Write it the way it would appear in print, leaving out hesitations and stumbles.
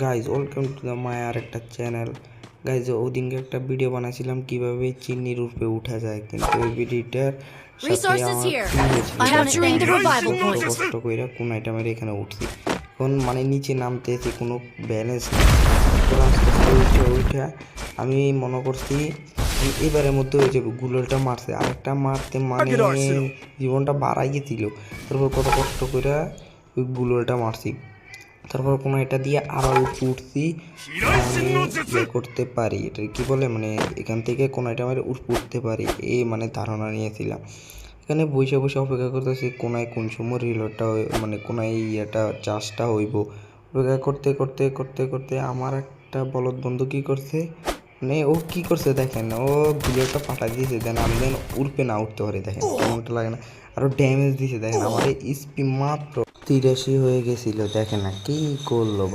Guys welcome to the my আর একটা channel. Guys ওদিনকে একটা ভিডিও বানাইছিলাম কিভাবে চিনির রূপে উঠা যায়, কিন্তু ওই ভিডিওটার সাথে আমার কষ্ট করে কোন আইটেমের এখানে উঠছি। এখন মানে নিচে নামতেছি, কোনো ব্যালেন্স নেই। আস্তে আস্তে উঠে আমি মনে করছি এবারের মধ্যে ওই যে গুলোটা মারছে, আরেকটা মারতে মানে জীবনটা বাড়াই গেছিল। তারপর কত কষ্ট করে ওই গুলোটা মারছি, তারপর কোনো এটা দিয়ে আবার উঠছি। আমি করতে পারি, এটা কি বলে মানে এখান থেকে কোনো এটা আমার উঠতে পারি এই মানে ধারণা নিয়েছিলাম। এখানে বসে বসে অপেক্ষা করতেছি কোনায় কোন সময় রিলোডটা মানে কোনায় ইয়েটা চার্জটা হইব। অপেক্ষা করতে করতে করতে করতে আমার একটা বলদ বন্ধু কী করছে, মানে ও কী করছে দেখেন, ও ভিডিওটা পাঠা দিয়েছে, দেন আমি যেন উঠতে পারি। দেখেন কেমনটা লাগে না, আরও ড্যামেজ দিয়েছে দেখেন। আমার স্পিড মাত্র 83 হয়ে গেছিলো, দেখেন না কী করলো ভাই।